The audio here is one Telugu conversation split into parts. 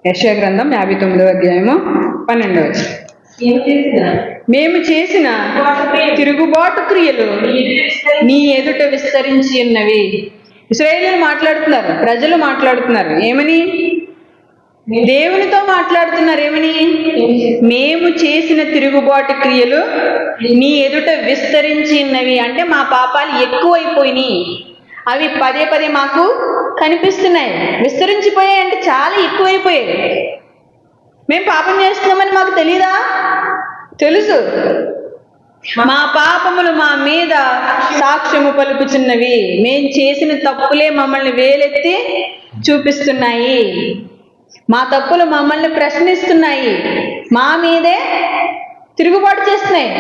యెషయా గ్రంథం 59వ అధ్యాయము 12వ వచనం. మేము చేసిన తిరుగుబాటు క్రియలు నీ ఎదుట విస్తరించి ఉన్నవి. ఇశ్రాయేలీయులు మాట్లాడుతున్నారు, ప్రజలు మాట్లాడుతున్నారు. ఏమని? దేవునితో మాట్లాడుతున్నారు. ఏమని? మేము చేసిన తిరుగుబాటు క్రియలు నీ ఎదుట విస్తరించి ఉన్నవి. అంటే మా పాపాలు ఎక్కువైపోయినాయి, అవి పదే పదే మాకు కనిపిస్తున్నాయి. విస్తరించిపోయాయి అంటే చాలా ఎక్కువైపోయాయి. మేము పాపం చేస్తున్నామని మాకు తెలీదా? తెలుసు. మా పాపములు మా మీద సాక్ష్యము పలుకుచున్నవి. మేం చేసిన తప్పులే మమ్మల్ని వేలెత్తి చూపిస్తున్నాయి. మా తప్పులు మమ్మల్ని ప్రశ్నిస్తున్నాయి, మా మీదే తిరుగుబాటు చేస్తున్నాయి.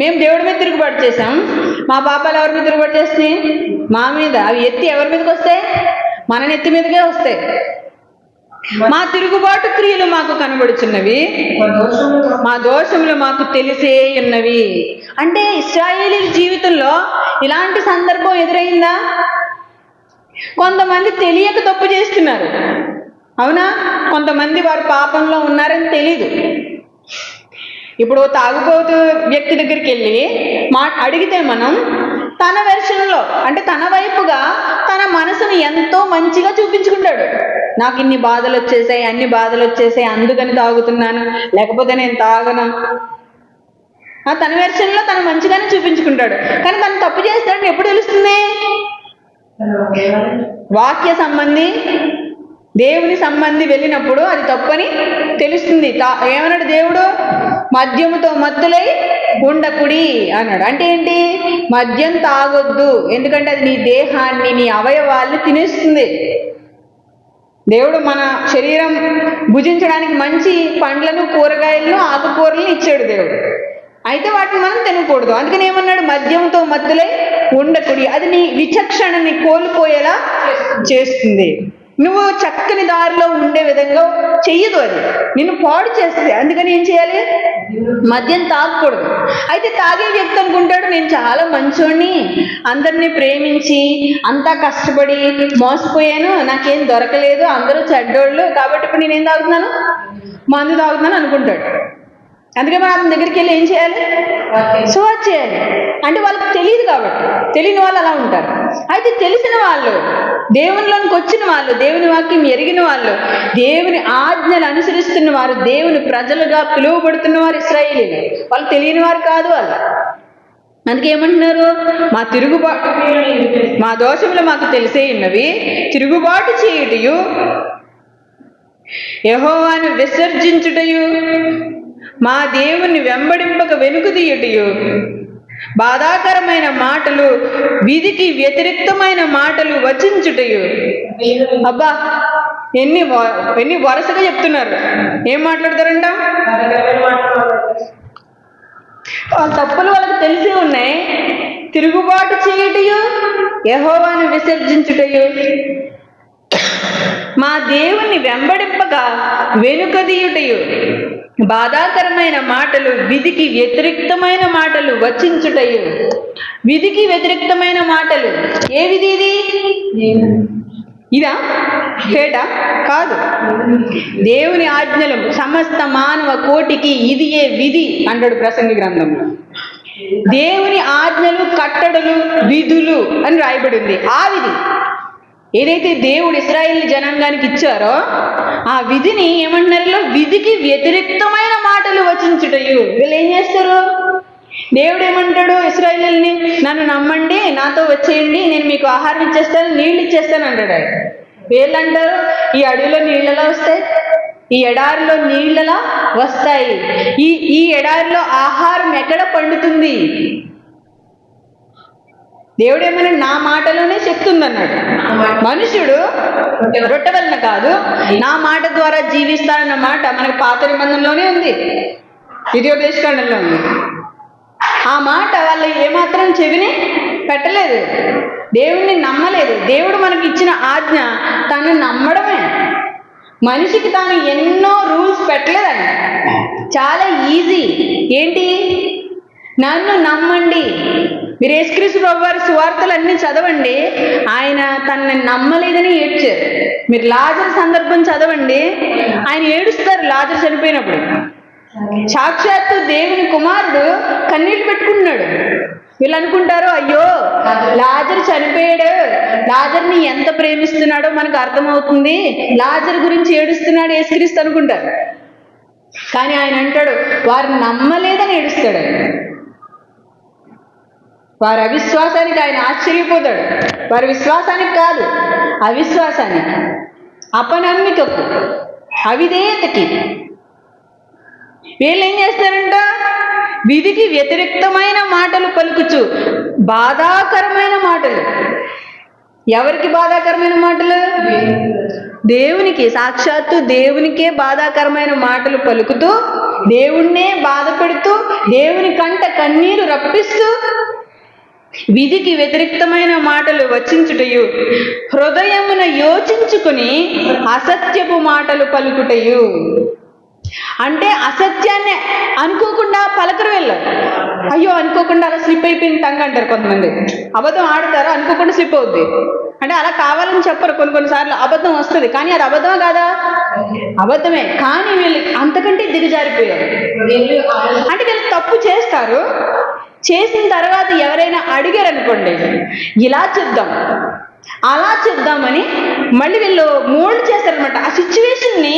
మేము దేవుడి మీద తిరుగుబాటు చేసాం, మా పాపాలు ఎవరి మీద తిరుగుబాటు చేస్తున్నాయి? మా మీద. అవి ఎత్తి ఎవరి మీదకి వస్తాయి? మన నెత్తి మీదకే వస్తాయి. మా తిరుగుబాటు క్రియలు మాకు కనబడుచున్నవి, మా దోషములు మాకు తెలిసే ఉన్నవి. అంటే ఇశ్రాయేలీయుల జీవితంలో ఇలాంటి సందర్భం ఎదురైందా? కొంతమంది తెలియక తప్పు చేస్తున్నారు, అవునా? కొంతమంది వారు పాపంలో ఉన్నారని తెలీదు. ఇప్పుడు తాగుబోతు వ్యక్తి దగ్గరికి వెళ్ళి అడిగితే మనం తన వెర్షన్లో, అంటే తన వైపుగా తన మనసును ఎంతో మంచిగా చూపించుకుంటాడు. నాకు ఇన్ని బాధలు వచ్చేసాయి, అన్ని బాధలు వచ్చేసాయి, అందుకని తాగుతున్నాను, లేకపోతే నేను తాగను. తన వెర్షన్లో తను మంచిగానే చూపించుకుంటాడు. కానీ తను తప్పు చేస్తాడని ఎప్పుడు తెలుస్తుంది? వాక్య సంబంధి, దేవుని సంబంధి వెళ్ళినప్పుడు అది తప్పని తెలుస్తుంది. ఏమన్నాడు దేవుడు? మద్యముతో మత్తులై ఉండకుడి అన్నాడు. అంటే ఏంటి? మద్యం తాగొద్దు, ఎందుకంటే అది నీ దేహాన్ని, నీ అవయవాల్ని తినేస్తుంది. దేవుడు మన శరీరం భుజించడానికి మంచి పండ్లను, కూరగాయలను, ఆకుకూరలను ఇచ్చాడు దేవుడు. అయితే వాటిని మనం తినకూడదు. అందుకని ఏమన్నాడు? మద్యంతో మత్తులై ఉండకుడి. అది నీ విచక్షణని కోల్పోయేలా చేస్తుంది. నువ్వు చక్కని దారిలో ఉండే విధంగా చెయ్యదు, అది నిన్ను పాడు చేస్తుంది. అందుకని ఏం చేయాలి? మద్యం తాగకూడదు. అయితే తాగే వ్యక్తి అనుకుంటాడు, నేను చాలా మంచోడిని, అందరినీ ప్రేమించి అంతా కష్టపడి మోసపోయాను, నాకేం దొరకలేదు, అందరూ చెడ్డోళ్ళు, కాబట్టి ఇప్పుడు నేనేం తాగుతున్నాను? మందు తాగుతున్నాను అనుకుంటాడు. అందుకే మనం అతని దగ్గరికి వెళ్ళి ఏం చేయాలి? సువార్త చేయాలి. అంటే వాళ్ళకి తెలియదు కాబట్టి. తెలియని వాళ్ళు అలా ఉంటారు. అయితే తెలిసిన వాళ్ళు, దేవునిలోనికి వచ్చిన వాళ్ళు, దేవుని వాక్యం ఎరిగిన వాళ్ళు, దేవుని ఆజ్ఞలు అనుసరిస్తున్న వారు, దేవుని ప్రజలుగా పిలువబడుతున్న వారు ఇశ్రాయేలీయులు. వాళ్ళు తెలియని వారు కాదు వాళ్ళు. అందుకే ఏమంటున్నారు? మా దోషములు మాకు తెలిసే ఉన్నవి, తిరుగుబాటు చేయుటయు, యెహోవాను విసర్జించుటయు, మా దేవుని వెంబడింపక వెనుకదీయుటయు, బాధాకరమైన మాటలు, విధికి వ్యతిరేక్తమైన మాటలు వచించుటయు. అబ్బా, ఎన్ని వరుసగా చెప్తున్నారు. ఏం మాట్లాడతారంట? వాళ్ళ తప్పులు వాళ్ళకి తెలిసి ఉన్నాయి. తిరుగుబాటు చేయుటయు, యెహోవాను విసర్జించుటయు, మా దేవుని వెంబడింపక వెనుకదీయుటయు, బాధాకరమైన మాటలు, విధికి వ్యతిరేక్తమైన మాటలు వచించుటయు. విధికి వ్యతిరేక్తమైన మాటలు. ఏ విధి ఇది? ఇదా? పేట కాదు. దేవుని ఆజ్ఞలు సమస్త మానవ కోటికి ఇది ఏ విధి అంటాడు ప్రసంగి గ్రంథంలో. దేవుని ఆజ్ఞలు, కట్టడలు, విధులు అని రాయబడింది. ఆ విధి ఏదైతే దేవుడు ఇశ్రాయేలు జనాంగానికి ఇచ్చారో ఆ విధిని ఏమంటున్నారు? విధికి వ్యతిరేక్తమైన మాటలు వచించుటయు. వీళ్ళు ఏం చేస్తారు? దేవుడు ఏమంటాడు ఇశ్రాయేలుని? నన్ను నమ్మండి, నాతో వచ్చేయండి, నేను మీకు ఆహారం ఇచ్చేస్తాను, నీళ్ళు ఇచ్చేస్తాను అంటాడు. వీళ్ళు అంటారు, ఈ అడవిలో నీళ్ళలా వస్తాయి, ఈ ఎడారిలో నీళ్ళలా వస్తాయి, ఈ ఎడారిలో ఆహారం ఎక్కడ పండుతుంది? దేవుడు ఏమైనా నా మాటలోనే శక్తి ఉందన్నాడు. మనుషుడు రొట్టె వలన కాదు, నా మాట ద్వారా జీవిస్తానన్న మాట మనకు పాత నిబంధనలోనే ఉంది, ద్వితీయోపదేశకాండంలో ఉంది. ఆ మాట వాళ్ళు ఏమాత్రం చెవిని పెట్టలేదు, దేవుణ్ణి నమ్మలేదు. దేవుడు మనకి ఇచ్చిన ఆజ్ఞ తను నమ్మడమే. మనిషికి తాను ఎన్నో రూల్స్ పెట్టలేదండి, చాలా ఈజీ. ఏంటి? నన్ను నమ్మండి, మీరు యేసుక్రీస్తు ప్రభు వారి సువార్తలు అన్నీ చదవండి, ఆయన తనని నమ్మలేదని ఏడ్చారు. మీరు లాజరు సందర్భం చదవండి, ఆయన ఏడుస్తారు లాజరు చనిపోయినప్పుడు. సాక్షాత్తు దేవుని కుమారుడు కన్నీళ్ళు పెట్టుకుంటున్నాడు. వీళ్ళు అనుకుంటారు, అయ్యో లాజరు చనిపోయాడు, లాజర్ని ఎంత ప్రేమిస్తున్నాడో మనకు అర్థమవుతుంది, లాజరు గురించి ఏడుస్తున్నాడు యేసుక్రీస్తు అనుకుంటారు. కానీ ఆయన అంటాడు, వారు నమ్మలేదని ఏడుస్తాడు. వారి అవిశ్వాసానికి ఆయన ఆశ్చర్యపోతాడు. వారి విశ్వాసానికి కాదు, అవిశ్వాసానికి, అపనమ్మికకు, అవిధేయతకి. వీళ్ళు ఏం చేస్తారంట, విధికి వ్యతిరేక్తమైన మాటలు పలుకుచు, బాధాకరమైన మాటలు. ఎవరికి బాధాకరమైన మాటలు? దేవునికి, సాక్షాత్తు దేవునికే బాధాకరమైన మాటలు పలుకుతూ, దేవుణ్ణే బాధ పెడుతూ, దేవుని కంట కన్నీరు రప్పిస్తూ, విధికి వ్యతిరేక్తమైన మాటలు వచించుటయు, హృదయమున యోచించుకుని అసత్యపు మాటలు పలుకుటయు. అంటే అసత్యాన్ని అనుకోకుండా పలకరు వెళ్ళారు. అయ్యో అనుకోకుండా అలా స్లిప్ అయిపోయింది టంగ్ అంటారు కొంతమంది. అబద్ధం ఆడతారు, అనుకోకుండా స్లిప్ అవుద్ది అంటే అలా కావాలని చెప్పరు. కొన్నిసార్లు అబద్ధం వస్తుంది, కానీ అది అబద్ధమే కాదా? అబద్ధమే. కానీ వీళ్ళు అంతకంటే దిగజారిపోయారు. అంటే వీళ్ళు తప్పు చేస్తారు, చేసిన తర్వాత ఎవరైనా అడిగారు అనుకోండి, ఇలా చేద్దాం అలా చేద్దామని మళ్ళీ వీళ్ళు మోల్డ్ చేస్తారనమాట. ఆ సిచ్యువేషన్ని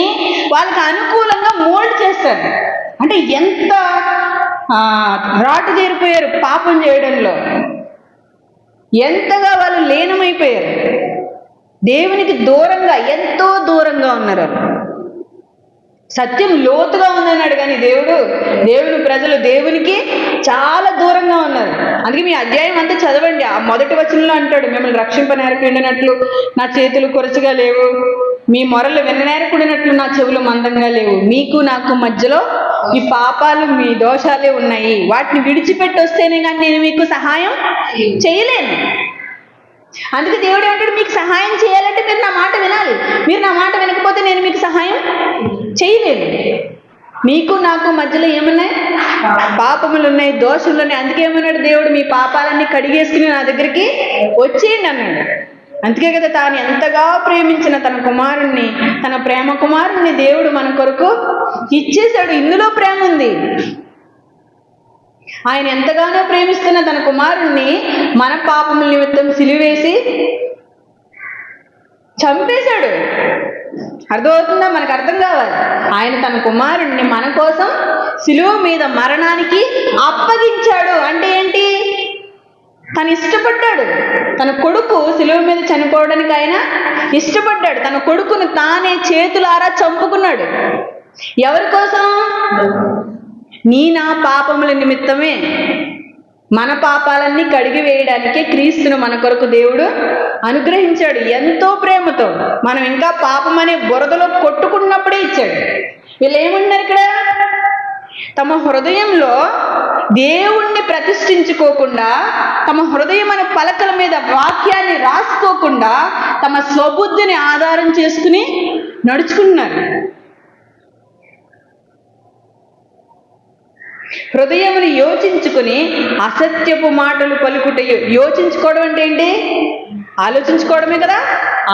వాళ్ళకి అనుకూలంగా మోల్డ్ చేస్తారు. అంటే ఎంత రాటు చేరిపోయారు పాపం చేయడంలో, ఎంతగా వాళ్ళు లీనమైపోయారు, దేవునికి దూరంగా, ఎంతో దూరంగా ఉన్నారు. సత్యం లోతుగా ఉందన్నాడు, కానీ దేవుని ప్రజలు దేవునికి చాలా దూరంగా ఉన్నారు. అందుకే మీ అధ్యాయం అంతా చదవండి. ఆ మొదటి వచనంలో అంటాడు, మిమ్మల్ని రక్షింపనేరకుండినట్లు నా చేతులు కొరచగా లేవు, మీ మొరలు విననేరకుండినట్లు నా చెవులు మందంగా లేవు, మీకు నాకు మధ్యలో ఈ పాపాలు మీ దోషాలే ఉన్నాయి, వాటిని విడిచిపెట్టి వస్తేనే కానీ నేను మీకు సహాయం చేయలేను. అందుకే దేవుడు ఏమంటాడు, మీకు సహాయం చేయాలంటే మీరు నా మాట వినాలి, మీరు నా మాట వినకపోతే నేను మీకు సహాయం చేయలేను. మీకు నాకు మధ్యలో ఏమున్నాయి? పాపములు ఉన్నాయి, దోషములు ఉన్నాయి. అందుకే ఏమన్నాడు దేవుడు, మీ పాపాలన్నీ కడిగేసుకుని నా దగ్గరికి వచ్చేయండి అన్నాడు. అందుకే కదా తాను ఎంతగా ప్రేమించిన తన కుమారుణ్ణి, తన ప్రేమ కుమారుణ్ణి దేవుడు మన కొరకు ఇచ్చేశాడు. ఇందులో ప్రేమ ఉంది. ఆయన ఎంతగానో ప్రేమిస్తున్న తన కుమారుణ్ణి మన పాపముల నిమిత్తం సిలువేసి చంపేశాడు. అర్థమవుతుందా? మనకు అర్థం కావాలి. ఆయన తన కుమారుణ్ణి మన కోసం సిలువ మీద మరణానికి అప్పగించాడు. అంటే ఏంటి? తను ఇష్టపడ్డాడు. తన కొడుకు సిలువ మీద చనిపోవడానికి ఆయన ఇష్టపడ్డాడు. తన కొడుకును తానే చేతులారా చంపుకున్నాడు. ఎవరి కోసం? నా పాపముల నిమిత్తమే, మన పాపాలన్నీ కడిగి వేయడానికే క్రీస్తును మన కొరకు దేవుడు అనుగ్రహించాడు ఎంతో ప్రేమతో. మనం ఇంకా పాపం అనే బురదలో కొట్టుకున్నప్పుడే ఇచ్చాడు. వీళ్ళు ఏమన్నారు ఇక్కడ? తమ హృదయంలో దేవుణ్ణి ప్రతిష్ఠించుకోకుండా, తమ హృదయం అనే పలకల మీద వాక్యాన్ని రాసుకోకుండా, తమ స్వబుద్ధిని ఆధారం చేసుకుని నడుచుకున్నారు. హృదయముని యోచించుకుని అసత్యపు మాటలు పలుకుట. యోచించుకోవడం అంటే ఏంటి? ఆలోచించుకోవడమే కదా.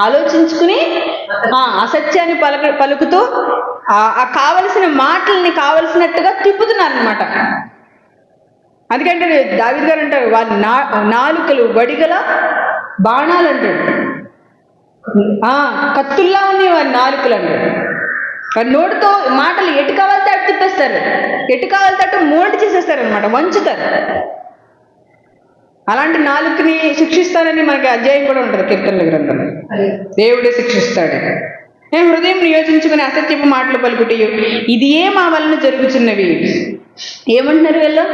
ఆలోచించుకుని అసత్యాన్ని పలుకుతూ కావలసిన మాటల్ని కావలసినట్టుగా తిప్పుతున్నారనమాట. అందుకంటే దావీదు గారు అంటారు, వాళ్ళ నాలుకలు వడిగల బాణాలు అంటాడు, కత్తుల్లా ఉన్నాయి వారి నాలుకలు అంటాడు. వారి నోటితో మాటలు ఎటు కావాలితే అటు తిప్పేస్తారు, ఎటు కావాలితే అటు మోల్డ్ చేసేస్తారు అనమాట, వంచుతారు. అలాంటి నాలుకని శిక్షిస్తానని మనకి అధ్యాయం కూడా ఉంటుంది కీర్తనల గ్రంథంలో. దేవుడే శిక్షిస్తాడు. నేను హృదయం నియోజించుకుని అసత్యపు మాటలు పలుకుటయు ఇది ఏ మా వలన జరుగుతున్నవి. ఏమంటున్నారు వీళ్ళు?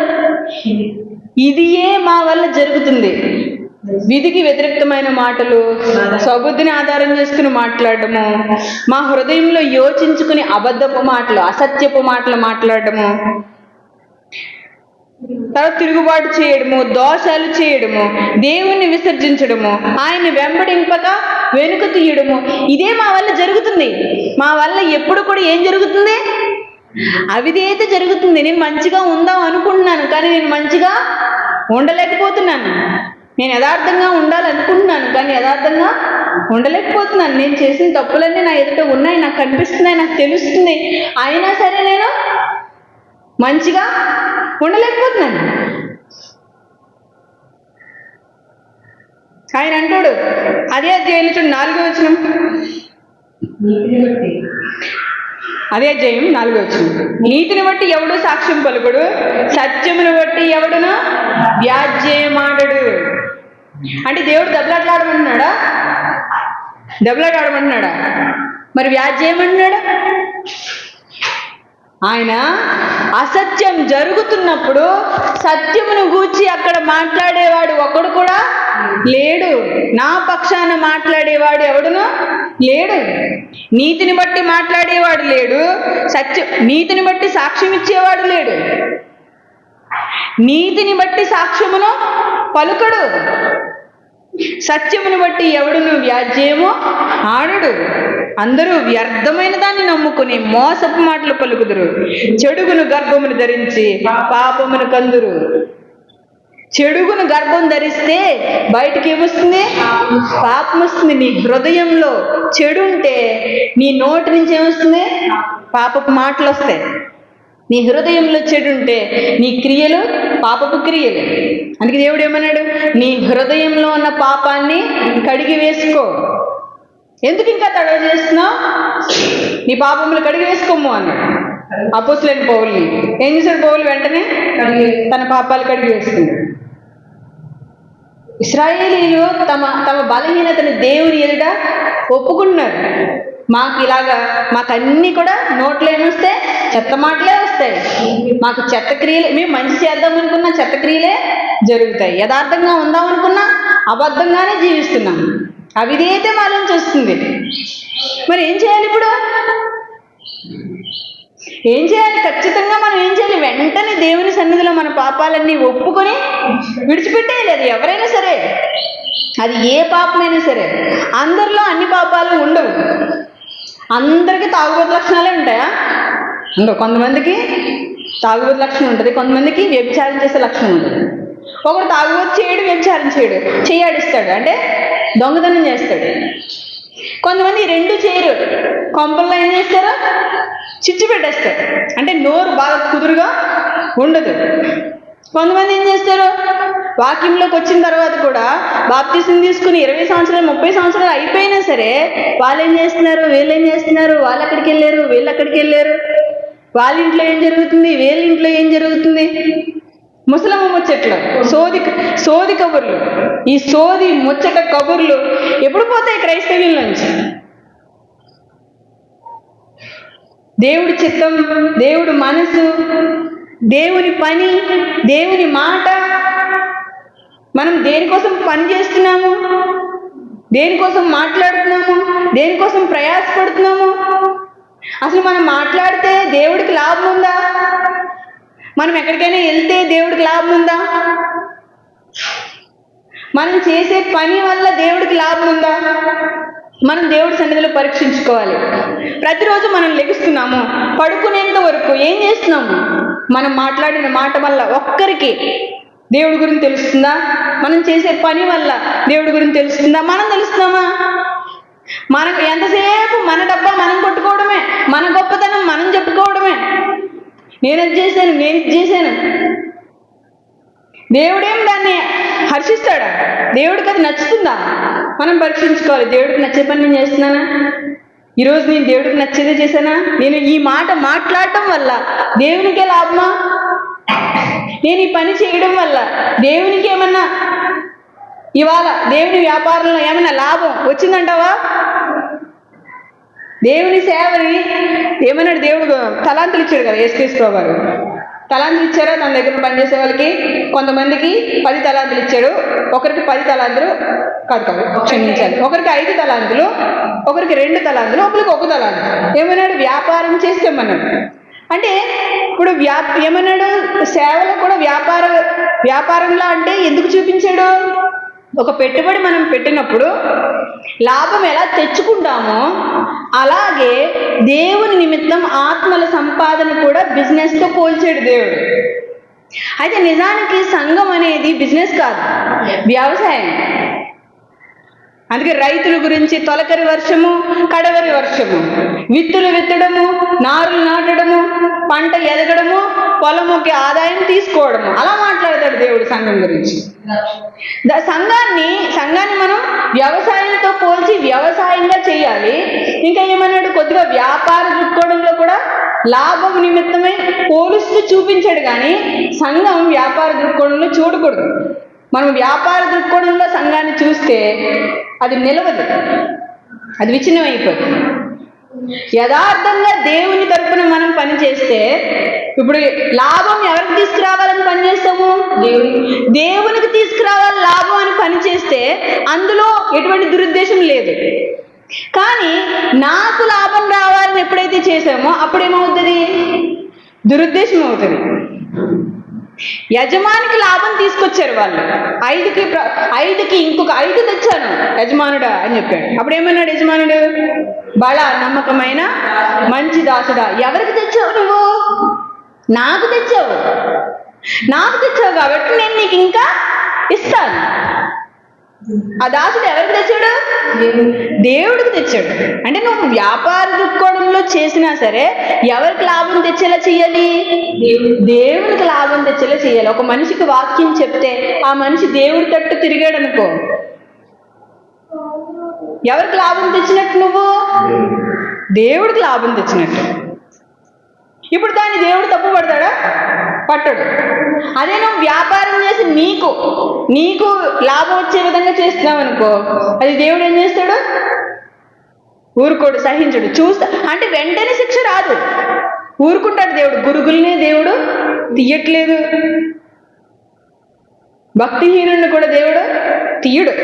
ఇది ఏ మా వల్ల జరుగుతుంది. విధికి వ్యతిరేక్తమైన మాటలు, స్వబుద్ధిని ఆధారం చేసుకుని మాట్లాడటము, మా హృదయంలో యోచించుకుని అబద్ధపు మాటలు, అసత్యపు మాటలు మాట్లాడటము, తర్వాత తిరుగుబాటు చేయడము, దోషాలు చేయడము, దేవుణ్ణి విసర్జించడము, ఆయన వెంబడింపక వెనుక తీయడము, ఇదే మా వల్ల జరుగుతుంది. మా వల్ల ఎప్పుడు కూడా ఏం జరుగుతుంది? అవిధేయత జరుగుతుంది. నేను మంచిగా ఉందాం అనుకుంటున్నాను, కానీ నేను మంచిగా ఉండలేకపోతున్నాను. నేను యథార్థంగా ఉండాలనుకుంటున్నాను, కానీ యథార్థంగా ఉండలేకపోతున్నాను. నేను చేసిన తప్పులన్నీ నా ఎదుట ఉన్నాయి, నాకు కనిపిస్తున్నాయి, నాకు తెలుస్తుంది. అయినా సరే నేను మంచిగా ఉండలేకపోతున్నాను. ఆయన అంటాడు అదే అధ్యాయం చూడు 4వ వచనం, అదే అధ్యాయం 4వ వచనం, నీతిని బట్టి ఎవడు సాక్ష్యం పలుకుడు, సత్యమును బట్టి ఎవడును వ్యాజ్యమాడడు. అంటే దేవుడు దెబ్బలాటలాడమంటున్నాడా? దెబ్బలాటలాడమంటున్నాడా? మరి వ్యాజ్యమంటున్నాడా? ఆయన అసత్యం జరుగుతున్నప్పుడు సత్యమును గూర్చి అక్కడ మాట్లాడేవాడు ఒకడు కూడా లేడు. నా పక్షాన మాట్లాడేవాడు ఎవడును లేడు. నీతిని బట్టి మాట్లాడేవాడు లేడు, నీతిని బట్టి సాక్ష్యం ఇచ్చేవాడు లేడు, నీతిని బట్టి సాక్ష్యమును పలుకడు, సత్యమును బట్టి ఎవడును వ్యాజ్యము ఆడడు. అందరూ వ్యర్థమైన దాన్ని నమ్ముకుని మోసపు మాటలు పలుకుదురు, చెడుగును గర్భమును ధరించి పాపమును కందురు. చెడుగును గర్భం ధరిస్తే బయటికి ఏమొస్తుంది? పాపం వస్తుంది. నీ హృదయంలో చెడు ఉంటే నీ నోటి నుంచి ఏమొస్తుంది? పాపపు మాటలు వస్తాయి. నీ హృదయంలో చెడు ఉంటే నీ క్రియలు పాపపు క్రియలు. అందుకే దేవుడు ఏమన్నాడు? నీ హృదయంలో ఉన్న పాపాన్ని కడిగి వేసుకో. ఎందుకు ఇంకా తడవ చేస్తున్నావు? నీ పాపములు కడిగి వేసుకోము అన్నాడు అపోస్తలుడైన పౌలుని. ఏం చేశాడు పౌలు? వెంటనే తన పాపాలు కడిగి వేసుకున్నాడు. ఇశ్రాయేలీయులు తమ తమ బలహీనతను దేవుని ఎదుట ఒప్పుకున్నారు. మాకు అన్నీ కూడా నోట్లో ఏమొస్తే చెత్త మాటలే వస్తాయి, మాకు చెత్త క్రియలే, మేము మంచి చేద్దాం అనుకున్నా చెత్త క్రియలే జరుగుతాయి, యథార్థంగా ఉందాం అనుకున్నా అబద్ధంగానే జీవిస్తున్నాం, అవిధేయతే మాలోంచి వస్తుంది. మరి ఏం చేయాలి ఇప్పుడు? ఏం చేయాలి? ఖచ్చితంగా మనం ఏం చేయాలి? వెంటనే దేవుని సన్నిధిలో మన పాపాలన్నీ ఒప్పుకొని విడిచిపెట్టేయాలి. అది ఎవరైనా సరే, అది ఏ పాపమైనా సరే. అందరిలో అన్ని పాపాలు ఉండవు. అందరికీ తాగుబోతు లక్షణాలే ఉంటాయా? ఉండవు. కొంతమందికి తాగుబోతు లక్షణం ఉంటుంది, కొంతమందికి వ్యభిచారం చేసే లక్షణం ఉంటుంది. ఒకడు తాగుబోతు చేయడు, వ్యభిచారం చేయడు, చేయాడిస్తాడు అంటే దొంగతనం చేస్తాడు. కొంతమంది రెండు చేయరు, కొంపల్లో ఏం చేస్తారు? చిచ్చు పెట్టేస్తారు, అంటే నోరు బాగా కుదురుగా ఉండదు. కొంతమంది ఏం చేస్తారు? వాక్యంలోకి వచ్చిన తర్వాత కూడా బాప్తిసం తీసుకుని 20 సంవత్సరాలు 30 సంవత్సరాలు అయిపోయినా సరే వాళ్ళు ఏం చేస్తున్నారు, వీళ్ళు ఏం చేస్తున్నారు, వాళ్ళు అక్కడికి వెళ్ళారు, వీళ్ళు అక్కడికి వెళ్ళారు, వాళ్ళ ఇంట్లో ఏం జరుగుతుంది, వీళ్ళ ఇంట్లో ఏం జరుగుతుంది, ముసలమ్మ ముచ్చట్లు, సోది కబుర్లు. ఈ సోది ముచ్చట కబుర్లు ఎప్పుడు పోతాయి క్రైస్తవ్యం నుంచి? దేవుడి చిత్తం, దేవుడి మనసు, దేవుని పని, దేవుని మాట, మనం దేనికోసం పని చేస్తున్నాము, దేనికోసం మాట్లాడుతున్నాము, దేనికోసం ప్రయాసపడుతున్నాము? అసలు మనం మాట్లాడితే దేవుడికి లాభం ఉందా? మనం ఎక్కడికైనా వెళ్తే దేవుడికి లాభం ఉందా? మనం చేసే పని వల్ల దేవుడికి లాభం ఉందా? మనం దేవుడి సన్నిధిలో పరీక్షించుకోవాలి. ప్రతిరోజు మనం లెగుస్తున్నాము, పడుకునేంత వరకు ఏం చేస్తున్నాము? మనం మాట్లాడిన మాట వల్ల ఒక్కరికి దేవుడి గురించి తెలుస్తుందా? మనం చేసే పని వల్ల దేవుడి గురించి తెలుస్తుందా? మనం తెలుస్తున్నామా? మనకు ఎంతసేపు మన డబ్బా మనం కొట్టుకోవడమే, మన గొప్పతనం మనం చెప్పుకోవడమే. నేను అది చేశాను, నేను ఇది చేశాను. దేవుడేం దాన్ని హర్షిస్తాడా? దేవుడికి అది నచ్చుతుందా? మనం పరీక్షించుకోవాలి. దేవుడికి నచ్చే పని నేను చేస్తున్నానా? ఈరోజు నేను దేవుడికి నచ్చేదే చేశానా? నేను ఈ మాట మాట్లాడటం వల్ల దేవునికే లాభమా? నేను ఈ పని చేయడం వల్ల దేవునికి ఏమన్నా ఇవాళ దేవుని వ్యాపారంలో ఏమైనా లాభం వచ్చిందంటావా? దేవుని సేవని ఏమన్నాడు? దేవుడు తలాంతులు ఇచ్చాడు కదా యేసుక్రీస్తు గారు. తలాంతులు ఇచ్చారా? తన దగ్గర పనిచేసే వాళ్ళకి కొంతమందికి 10 తలాంతులు ఇచ్చాడు. ఒకరికి 10 తలాంతులు కాదు క్షమించాలి, ఒకరికి 5 తలాంతులు, ఒకరికి 2 తలాంతులు, ఒకరికి 1 తలాంతు. ఏమన్నాడు? వ్యాపారం చేసేమన్నాడు. అంటే ఇప్పుడు ఏమన్నాడు? సేవలో కూడా వ్యాపారంలా అంటే ఎందుకు చూపించాడు? ఒక పెట్టుబడి మనం పెట్టినప్పుడు లాభం ఎలా తెచ్చుకుంటామో అలాగే దేవుని నిమిత్తం ఆత్మల సంపాదన కూడా బిజినెస్తో పోల్చాడు దేవుడు. అయితే నిజానికి సంఘం అనేది బిజినెస్ కాదు, వ్యవసాయం. అందుకే రైతుల గురించి తొలకరి వర్షము, కడవరి వర్షము, విత్తులు విత్తడము, నారులు నాటడము, పంట ఎదగడము, పొలముకి ఆదాయం తీసుకోవడము, అలా మాట్లాడతాడు దేవుడు సంఘం గురించి. సంఘాన్ని మనం వ్యవసాయంతో పోల్చి వ్యవసాయంగా చేయాలి. ఇంకా ఏమన్నాడు, కొద్దిగా వ్యాపార దృక్కోణంలో కూడా లాభం నిమిత్తమై పోలుస్తూ చూపించాడు. కానీ సంఘం వ్యాపార దృక్కోణంలో చూడకూడదు. మనం వ్యాపార దృక్కోణంలో సంఘాన్ని చూస్తే అది నిలవదు, అది విచ్ఛిన్నం అయిపోతుంది. యథార్థంగా దేవుని తరపున మనం పని చేస్తే, ఇప్పుడు లాభం ఎవరికి తీసుకురావాలని పని చేస్తాము? దేవునికి తీసుకురావాలి లాభం అని పని చేస్తే అందులో ఎటువంటి దురుద్దేశం లేదు. కానీ నాకు లాభం రావాలని ఎప్పుడైతే చేసామో అప్పుడేమవుతుంది? దురుద్దేశం అవుతుంది. యజమానికి లాభం తీసుకొచ్చారు వాళ్ళు, 5కి ఇంకొక 5 తెచ్చాను యజమానుడా అని చెప్పాడు. అప్పుడు ఏమన్నాడు యజమానుడు? బలా నమ్మకమైన మంచి దాసుడా. ఎవరికి తెచ్చావు నువ్వు? నాకు తెచ్చావు కాబట్టి నేను నీకు ఇంకా ఇస్తాను. ఆ దాసుడు ఎవరికి తెచ్చాడు? దేవుడికి తెచ్చాడు. అంటే నువ్వు వ్యాపార దృక్కోణంలో చేసినా సరే ఎవరికి లాభం తెచ్చేలా చెయ్యాలి? దేవుడికి లాభం తెచ్చేలా చెయ్యాలి. ఒక మనిషికి వాక్యం చెప్తే ఆ మనిషి దేవుడి తట్టు తిరిగాడు అనుకో, ఎవరికి లాభం తెచ్చినట్టు? నువ్వు దేవుడికి లాభం తెచ్చినట్టు. ఇప్పుడు దాన్ని దేవుడు తప్పు పడతాడా? పట్టడు. అదే నువ్వు వ్యాపారం చేసి నీకు లాభం వచ్చే విధంగా చేస్తున్నావు అనుకో, అది దేవుడు ఏం చేస్తాడు? ఊరుకోడు, సహించడు, చూస్తా అంటే వెంటనే శిక్ష రాదు, ఊరుకుంటాడు దేవుడు. గురుగుల్ని దేవుడు తీయట్లేదు, భక్తిహీనుడిని కూడా దేవుడు తీయడు.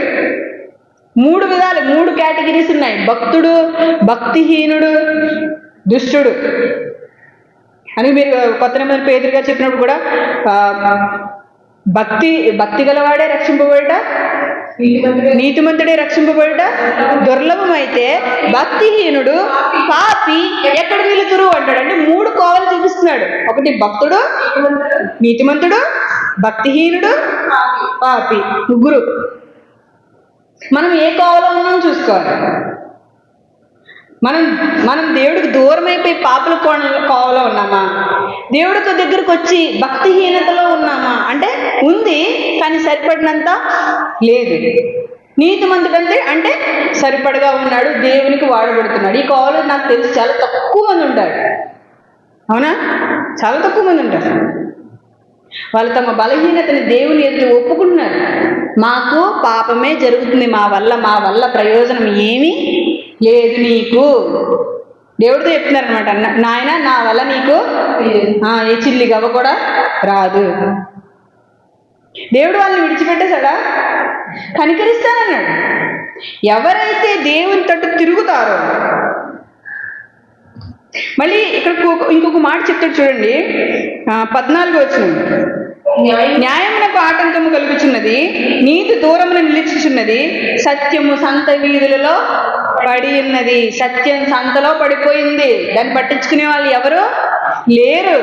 3 విధాలు, 3 కేటగిరీస్ ఉన్నాయి: భక్తుడు, భక్తిహీనుడు, దుష్టుడు అని. మీరు కొత్త నిబంధన పేతురు గారు చెప్పినప్పుడు కూడా భక్తి గలవాడే రక్షింపబడుట, నీతిమంతుడే రక్షింపబడుట దుర్లభమైతే భక్తిహీనుడు పాపి ఎక్కడ నిలుతురు అంటాడు. అంటే 3 కోవలు చూపిస్తున్నాడు. ఒకటి భక్తుడు, నీతిమంతుడు, భక్తిహీనుడు, పాపి, 3. మనం ఏ కోవలో ఉన్నాం చూసుకోవాలి. మనం దేవుడికి దూరం అయిపోయి పాపుల కోవలో ఉన్నామా? దేవుడికి దగ్గరకు వచ్చి భక్తిహీనతలో ఉన్నామా? అంటే ఉంది, కానీ సరిపడినంత లేదు. నీతిమంతుడంటే అంటే సరిపడగా ఉన్నాడు, దేవునికి వాడబడుతున్నాడు. ఈ కోవలో నాకు తెలిసి చాలా తక్కువ మంది ఉంటారు. అవునా? చాలా తక్కువ మంది ఉంటారు. వాళ్ళు తమ బలహీనతని దేవుని ఎదుట ఒప్పుకుంటున్నారు. మాకు పాపమే జరుగుతుంది, మా వల్ల ప్రయోజనం ఏమీ లేదు నీకు. దేవుడితో చెప్తున్నారనమాట, నాయన నా వల్ల నీకు ఏ చిల్లి గవ్వ కూడా రాదు. దేవుడు వాళ్ళని విడిచిపెట్టేశాడా? కనికరిస్తానన్నాడు. ఎవరైతే దేవుని తట్టు తిరుగుతారో, మళ్ళీ ఇక్కడ ఇంకొక మాట చెప్తాడు చూడండి, 14వ వచనం. న్యాయమునకు ఆటంకము కలుగుచున్నది, నీతి దూరమున నిలిచుచున్నది, సత్యము సంత వీధులలో పడి ఉన్నది. సత్యం సంతలో పడిపోయింది, దాన్ని పట్టించుకునే వాళ్ళు ఎవరు లేరు.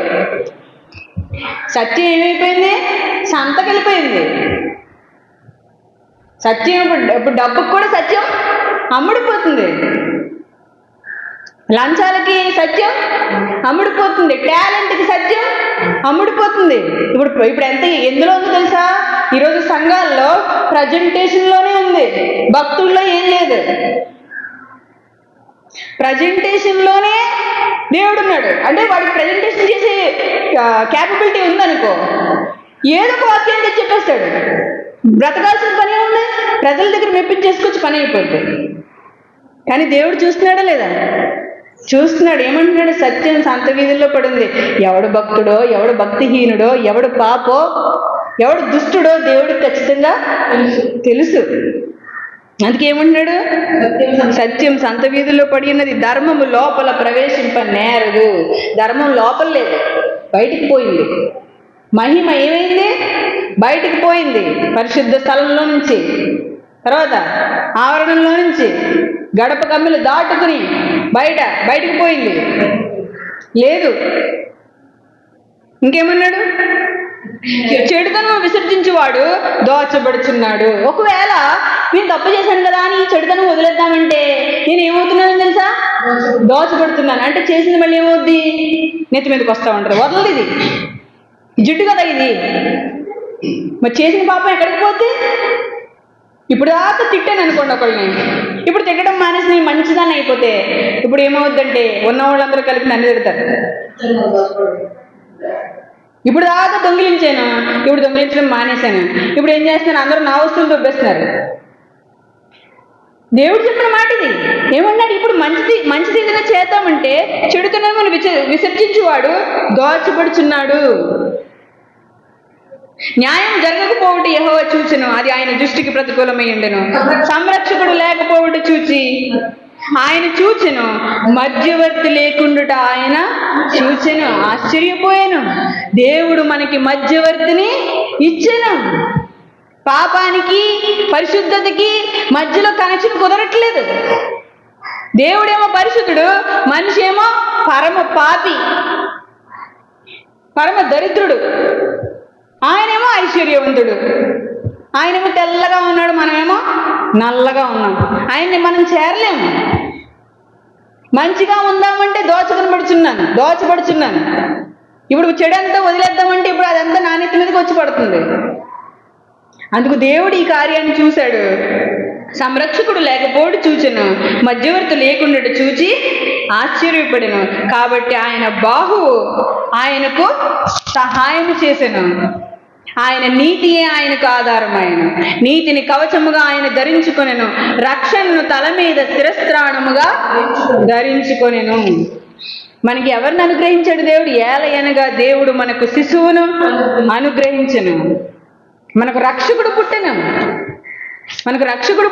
సత్యం ఏమైపోయింది? సంతకెళ్ళిపోయింది. సత్యం ఇప్పుడు డబ్బుకు కూడా సత్యం అమ్ముడిపోతుంది, లంచాలకి సత్యం అమ్ముడిపోతుంది, టాలెంట్కి సత్యం అమ్ముడిపోతుంది. ఇప్పుడు ఎందులో ఉందో తెలుసా? ఈరోజు సంఘాల్లో ప్రజెంటేషన్లోనే ఉంది, భక్తుల్లో ఏం లేదు. ప్రజెంటేషన్లోనే దేవుడు ఉన్నాడు. అంటే వాడికి ప్రజెంటేషన్ చేసే క్యాపబిలిటీ ఉందనుకో, ఏదో ఒక వాక్యం తెచ్చి చెప్పేస్తాడు. బ్రతకాల్సిన పని ఉంది, ప్రజల దగ్గర మెప్పించేసుకొచ్చి పని అయిపోతుంది. కానీ దేవుడు చూస్తున్నాడా లేదా? చూస్తున్నాడు. ఏమంటున్నాడు? సత్యం సంత వీధుల్లో పడింది. ఎవడు భక్తుడో, ఎవడు భక్తిహీనుడో, ఎవడు పాపో, ఎవడు దుష్టుడో దేవుడికి ఖచ్చితంగా తెలుసు. అందుకే ఏమంటున్నాడు? సత్యం సంత వీధుల్లో పడి ఉన్నది, ధర్మము లోపల ప్రవేశింప నేరదు. ధర్మం లోపల లేదు, బయటికి పోయింది. మహిమ ఏమైంది? బయటికి పోయింది. పరిశుద్ధ స్థలంలో నుంచి, తర్వాత ఆవరణంలో నుంచి గడప కమ్మిలు దాటుకుని బయటికి పోయింది. లేదు. ఇంకేమన్నాడు? చెడుతనం విసర్జించువాడు దోచబడుచున్నాడు. ఒకవేళ నేను తప్పు చేశాను కదా అని చెడుతనం వదిలేద్దామంటే నేను ఏమవుతున్నానని తెలుసా? దోచబడుతున్నాను. అంటే చేసింది మళ్ళీ ఏమవుద్ది? నెత్తి మీదకి వస్తూ ఉంటారు. వదలదు, ఇది జిడ్డు కదా ఇది. మరి చేసిన పాపం ఎక్కడికి పోతే? ఇప్పుడు దాకా తిట్టాను అనుకోండి ఒకళ్ళని, ఇప్పుడు తిట్టడం మానేసి నేను మంచిదాన్ని అయిపోతే ఇప్పుడు ఏమవుద్దంటే ఉన్న వాళ్ళందరూ కలిపి నన్ను తిడతారు. ఇప్పుడు దాకా దొంగిలించాను, ఇప్పుడు దొంగిలించడం మానేశాను, ఇప్పుడు ఏం చేస్తున్నాను? అందరూ నా వస్తువులు దొబ్బేస్తున్నారు. దేవుడు చెప్పిన మాట ఇది. ఏమన్నాడు? ఇప్పుడు మంచిది ఏదైనా చేద్దామంటే చెడుతనం విసర్జించువాడు దోచబడుచున్నాడు. న్యాయం జరగకపోవడం యెహోవా చూచెను, అది ఆయన దృష్టికి ప్రతికూలమై ఉండెను. సంరక్షకుడు లేకపోవడం చూచి ఆయన చూచెను, మధ్యవర్తి లేకుండుట ఆయన చూచెను, ఆశ్చర్యపోయాను. దేవుడు మనకి మధ్యవర్తిని ఇచ్చెను. పాపానికి పరిశుద్ధతకి మధ్యలో కనెక్షన్ కుదరట్లేదు. దేవుడేమో పరిశుద్ధుడు, మనిషి ఏమో పరమ పాపి, పరమ దరిద్రుడు. ఆయనేమో ఐశ్వర్యవంతుడు. ఆయనేమో తెల్లగా ఉన్నాడు, మనమేమో నల్లగా ఉన్నాం. ఆయన్ని మనం చేరలేము. మంచిగా ఉందామంటే దోచబడుచున్నాను. ఇప్పుడు చెడంతా వదిలేద్దామంటే ఇప్పుడు అదంతా నాణ్యత మీదకి వచ్చి పడుతుంది. అందుకు దేవుడు ఈ కార్యాన్ని చూశాడు. సంరక్షకుడు లేకపోవడం చూచెను, మధ్యవర్తి లేకుండా చూచి ఆశ్చర్యపడెను. కాబట్టి ఆయన బాహువు ఆయనకు సహాయం చేసెను. ఆయన నీతియే ఆయనకు ఆధారమాయను. నీతిని కవచముగా ఆయన ధరించుకొనెను, రక్షణను తల మీద శిరస్త్రాణముగా ధరించుకొనెను. మనకి ఎవరిని అనుగ్రహించాడు దేవుడు? ఏలయనగా దేవుడు మనకు శిశువును అనుగ్రహించెను. మనకు రక్షకుడు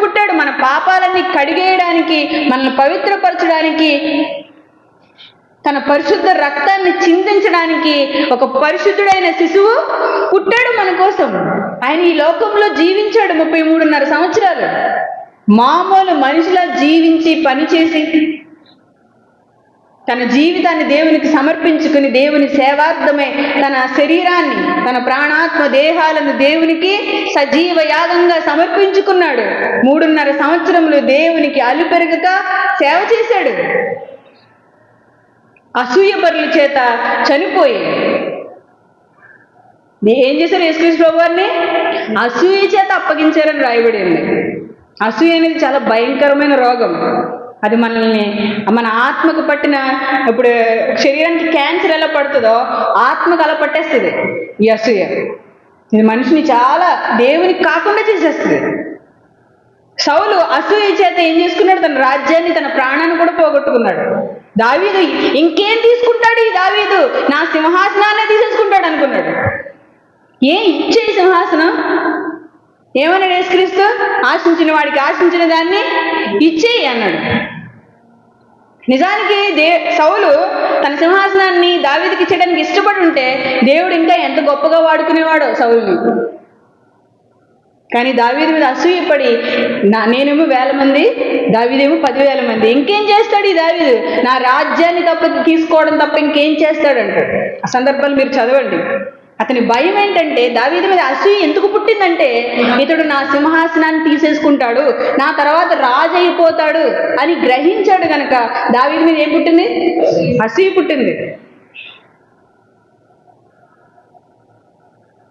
పుట్టాడు. మన పాపాలన్నీ కడిగేయడానికి, మనల్ని పవిత్రపరచడానికి, తన పరిశుద్ధ రక్తాన్ని చిందించడానికి ఒక పరిశుద్ధుడైన శిశువు పుట్టాడు మన కోసం. ఆయన ఈ లోకంలో జీవించాడు 33.5 సంవత్సరాలు. మామూలు మనిషిలా జీవించి పనిచేసి తన జీవితాన్ని దేవునికి సమర్పించుకుని దేవుని సేవార్థమై తన శరీరాన్ని, తన ప్రాణాత్మ దేహాలను దేవునికి సజీవ యాగంగా సమర్పించుకున్నాడు. 3.5 సంవత్సరములు దేవునికి అలుపెరగక సేవ చేశాడు. అసూయపరుల చేత చనిపోయి ఏం చేశారు? యేసుక్రీస్తు ప్రభువారిని అసూయ చేత అప్పగించారని రాయబడింది. అసూయ అనేది చాలా భయంకరమైన రోగం. అది మనల్ని, మన ఆత్మకు పట్టిన, ఇప్పుడు శరీరానికి క్యాన్సర్ ఎలా పడుతుందో ఆత్మకు అలా పట్టేస్తుంది ఈ అసూయ. ఇది మనిషిని చాలా దేవునికి కాకుండా చేసేస్తుంది. సౌలు అసూయ చేత ఏం చేసుకున్నాడు? తన రాజ్యాన్ని, తన ప్రాణాన్ని కూడా పోగొట్టుకున్నాడు. దావీదు ఇంకేం తీసుకుంటాడు? ఈ దావీదు నా సింహాసనాన్ని తీసేసుకుంటాడు అనుకున్నాడు. ఇచ్చే సింహాసనం ఏమన్నాడు యేసుక్రీస్తు? ఆశించిన వాడికి ఆశించిన దాన్ని ఇచ్చేయి అన్నాడు. నిజానికి సౌలు తన సింహాసనాన్ని దావీదుకి ఇచ్చడానికి ఇష్టపడి ఉంటే దేవుడు ఇంకా ఎంత గొప్పగా వాడుకునేవాడో సౌలుని. కానీ దావీదు మీద అసూయపడి నేనేమో 1000 మంది, దావీదేమో 10,000 మంది. ఇంకేం చేస్తాడు ఈ దావీదు? నా రాజ్యాన్ని తీసుకోవడం తప్ప ఇంకేం చేస్తాడంటాడు. ఆ సందర్భాలు మీరు చదవండి. అతని భయం ఏంటంటే, దావీదు మీద అసూయ ఎందుకు పుట్టిందంటే, ఇతడు నా సింహాసనాన్ని తీసేసుకుంటాడు, నా తర్వాత రాజు అయిపోతాడు అని గ్రహించాడు గనక దావీదు మీద ఏం పుట్టింది? అసూయ పుట్టింది.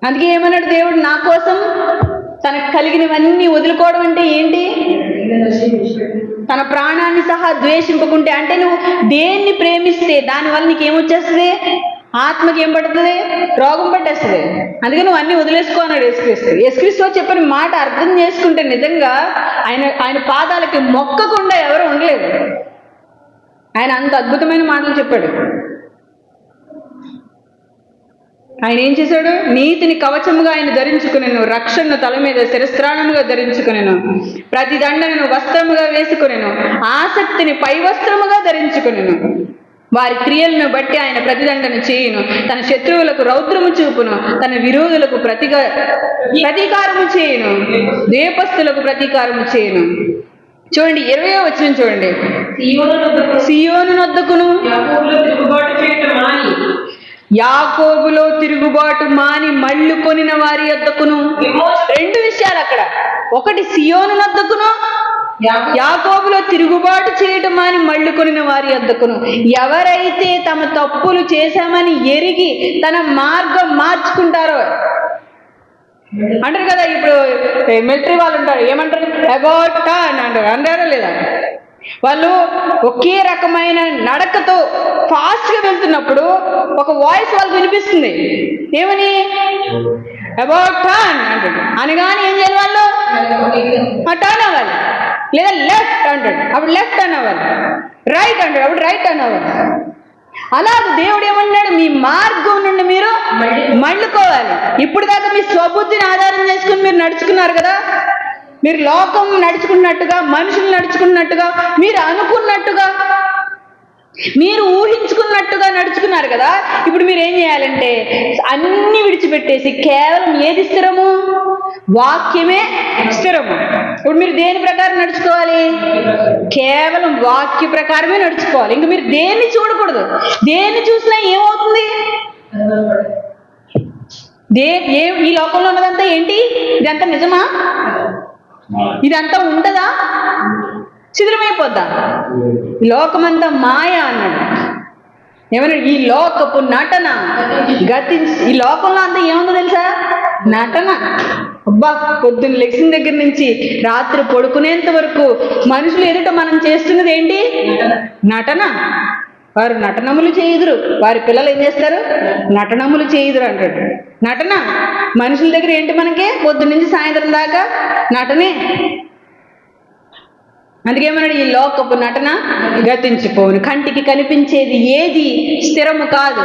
అందుకే ఏమన్నాడు దేవుడు? నా కోసం తనకు కలిగినవన్నీ వదులుకోవడం అంటే ఏంటి? తన ప్రాణాన్ని సహా ద్వేషింపకుంటే, అంటే నువ్వు దేన్ని ప్రేమిస్తే దానివల్ల నీకేమొచ్చేస్తుంది? ఆత్మకి ఏం పడుతుంది? రోగం పట్టేస్తుంది. అందుకే నువ్వు అన్ని వదిలేసుకో అన్నాడు యేసుక్రీస్తు చెప్పిన మాట అర్థం చేసుకుంటే నిజంగా ఆయన పాదాలకి మొక్కకుండా ఎవరు ఉండలేదు. ఆయన అంత అద్భుతమైన మాటలు చెప్పాడు. ఆయన ఏం చేశాడు? నీతిని కవచముగా ఆయన ధరించుకునేను, రక్షణను తల మీద శిరస్త్రాణముగా ధరించుకునేను, ప్రతి దండను వస్త్రముగా వేసుకునేను, ఆసక్తిని పై వస్త్రముగా ధరించుకునేను. వారి క్రియలను బట్టి ఆయన ప్రతిదండన చేయును, తన శత్రువులకు రౌద్రము చూపును, తన విరోధులకు ప్రతీకారము చేయును, ద్వేపస్తులకు ప్రతీకారము చేయును. చూడండి 20వ వచనం చూడండి. సియోను నొద్దకును యాకోబులో తిరుగుబాటు మాని మళ్ళు కొనిన వారి యొద్దకును. రెండు విషయాలు అక్కడ. ఒకటి సియోను వద్దకును, యాకోబులో తిరుగుబాటు చేయటం అని మళ్ళు కొనిన వారి యొద్దకును. ఎవరైతే తమ తప్పులు చేశామని ఎరిగి తన మార్గం మార్చుకుంటారో అంటారు కదా. ఇప్పుడు మిలిటరీ వాళ్ళు ఉంటారు, ఏమంటారు? అబౌట్ టర్న్ అంటారు. అంటారా లేదా? వాళ్ళు ఒకే రకమైన నడకతో ఫాస్ట్గా వెళ్తున్నప్పుడు ఒక వాయిస్ వాళ్ళకి వినిపిస్తుంది. ఏమని? అబౌట్ టర్న్ అంటాడు. అనగానే ఏం చేయాలి వాళ్ళు? టర్న్ అవ్వాలి. లేదా లెఫ్ట్ అంటాడు, అప్పుడు లెఫ్ట్ టర్న్ అవ్వాలి. రైట్ అంటాడు, అప్పుడు రైట్ టర్న్ అవ్వాలి. అలా దేవుడు ఏమన్నాడు? మీ మార్గం నుండి మీరు మళ్ళుకోవాలి. ఇప్పుడు దాకా మీ స్వబుద్ధిని ఆధారం చేసుకుని మీరు నడుచుకున్నారు కదా. మీరు లోకం నడుచుకున్నట్టుగా, మనుషులు నడుచుకున్నట్టుగా, మీరు అనుకున్నట్టుగా, మీరు ఊహించుకున్నట్టుగా నడుచుకున్నారు కదా. ఇప్పుడు మీరు ఏం చేయాలంటే అన్ని విడిచిపెట్టేసి కేవలం ఏది స్థిరము? వాక్యమే స్థిరము. ఇప్పుడు మీరు దేని ప్రకారం నడుచుకోవాలి? కేవలం వాక్య ప్రకారమే నడుచుకోవాలి. ఇంక మీరు దేన్ని చూడకూడదు. దేన్ని చూసినా ఏమవుతుంది? ఈ లోకంలో ఉన్నదంతా ఏంటి? ఇదంతా నిజమా? ఇదంతా ఉండదా? శిథిలమైపోద్దా? లోకమంతా మాయ అన్నాడు. ఏమన్నాడు? ఈ లోకపు నటన గతించి. ఈ లోకంలో అంతా ఏముందో తెలుసా? నటన. అబ్బా, పొద్దున్న లెక్సిన దగ్గర నుంచి రాత్రి పడుకునేంత వరకు మనుషులు ఎదుట మనం చేస్తున్నది ఏంటి? నటన. వారు నటనములు చేయుదురు, వారి పిల్లలు ఏం చేస్తారు? నటనములు చేయుదురు అంటాడు. నటన. మనుషుల దగ్గర ఏంటి? మనకి పొద్దున్న నుంచి సాయంత్రం దాకా నటనే. అందుకేమన్నాడు? ఈ లోకపు నటన గతించిపోవును. కంటికి కనిపించేది ఏది స్థిరము కాదు.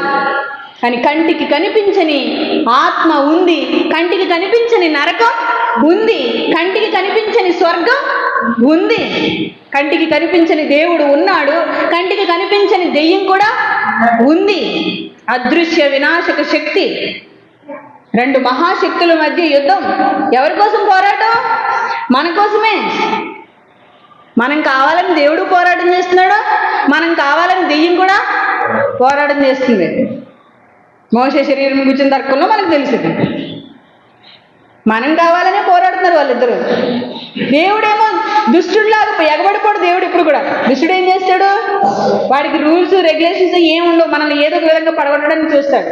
కానీ కంటికి కనిపించని ఆత్మ ఉంది, కంటికి కనిపించని నరకం ఉంది, కంటికి కనిపించని స్వర్గం ఉంది. కంటికి కనిపించని దేవుడు ఉన్నాడు, కంటికి కనిపించని దెయ్యం కూడా ఉంది. అదృశ్య వినాశక శక్తి, రెండు మహాశక్తుల మధ్య యుద్ధం. ఎవరి కోసం పోరాటం? మన కోసమే. మనం కావాలని దేవుడు పోరాటం చేస్తున్నాడు, మనం కావాలని దెయ్యం కూడా పోరాటం చేస్తుంది. మోషే శరీరం కూర్చున్న తర్కంలో మనకు తెలిసింది. మనం కావాలనే పోరాడుతున్నారు వాళ్ళిద్దరు. దేవుడేమో దుష్టుడిలాగా ఎగబడిపోడు. దేవుడు ఇప్పుడు కూడా దుష్టుడు ఏం చేస్తాడు? వాడికి రూల్స్ రెగ్యులేషన్స్ ఏముండవు, మనల్ని ఏదో ఒక విధంగా పడగొట్టడానికి చూస్తాడు.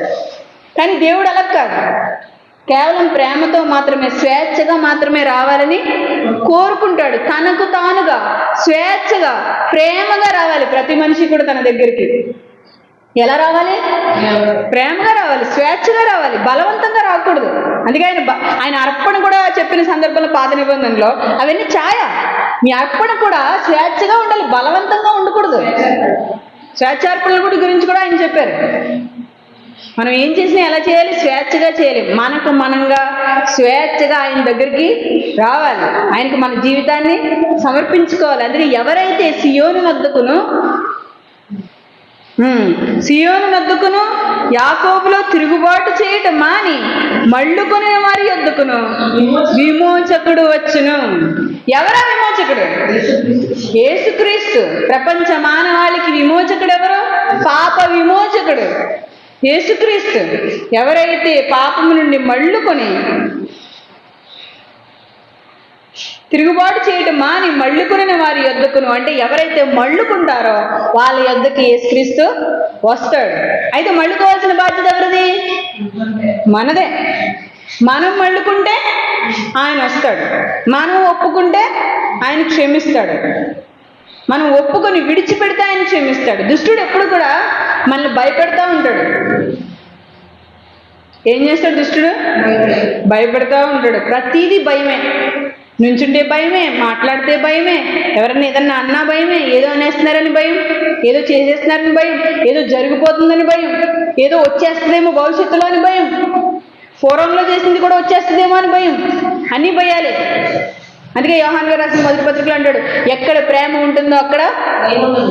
కానీ దేవుడు అలా కాదు. కేవలం ప్రేమతో మాత్రమే, స్వేచ్ఛగా మాత్రమే రావాలని కోరుకుంటాడు. తనకు తానుగా స్వేచ్ఛగా ప్రేమగా రావాలి ప్రతి మనిషి కూడా తన దగ్గరికి. ఎలా రావాలి? ప్రేమగా రావాలి, స్వేచ్ఛగా రావాలి, బలవంతంగా రాకూడదు. అందుకే ఆయన అర్పణ కూడా చెప్పిన సందర్భంలో పాత నిబంధనలో అవన్నీ ఛాయ. మీ అర్పణ కూడా స్వేచ్ఛగా ఉండాలి, బలవంతంగా ఉండకూడదు. స్వేచ్ఛార్పణల గురించి కూడా ఆయన చెప్పారు. మనం ఏం చేసినా ఎలా చేయాలి? స్వేచ్ఛగా చేయాలి. మనకు మనంగా స్వేచ్ఛగా ఆయన దగ్గరికి రావాలి, ఆయనకు మన జీవితాన్ని సమర్పించుకోవాలి. అందుకే ఎవరైతే సియోను నొద్దుకును యాకోబులో తిరుగుబాటు చేయటం మాని మళ్ళు కొనిన వారి యొద్దకును విమోచకుడు వచ్చును. ఎవరా విమోచకుడు? యేసుక్రీస్తు. ప్రపంచ మానవాళికి విమోచకుడు ఎవరు? పాప విమోచకుడు యేసుక్రీస్తు. ఎవరైతే పాపము నుండి మళ్ళుకొని తిరుగుబాటు చేయటం మాని మళ్ళుకుని వారి యొద్దకును, అంటే ఎవరైతే మళ్ళుకుంటారో వాళ్ళ యొద్దకి యేసుక్రీస్తు వస్తాడు. అయితే మళ్ళుకోవాల్సిన బాధ్యత ఎవరిది? మనదే. మనం మళ్ళుకుంటే ఆయన వస్తాడు, మనం ఒప్పుకుంటే ఆయన క్షమిస్తాడు, మనం ఒప్పుకొని విడిచిపెడితే ఆయన క్షమిస్తాడు. దుష్టుడు ఎప్పుడు కూడా మనల్ని భయపెడతా ఉంటాడు. ఏం చేస్తాడు దుష్టుడు? భయపెడతా ఉంటాడు. ప్రతిదీ భయమే. నుంచుంటే భయమే, మాట్లాడితే భయమే, ఎవరన్నా ఏదన్నా అన్నా భయమే, ఏదో అనేస్తున్నారని భయం, ఏదో చేసేస్తున్నారని భయం, ఏదో జరిగిపోతుందని భయం, ఏదో వచ్చేస్తుందేమో భవిష్యత్తులో అని భయం, పూర్వంలో చేసింది కూడా వచ్చేస్తుందేమో అని భయం. అన్నీ భయాలే. అందుకే యోహాను గారు రాసిన మొదటి పత్రికలో అంటాడు, ఎక్కడ ప్రేమ ఉంటుందో అక్కడ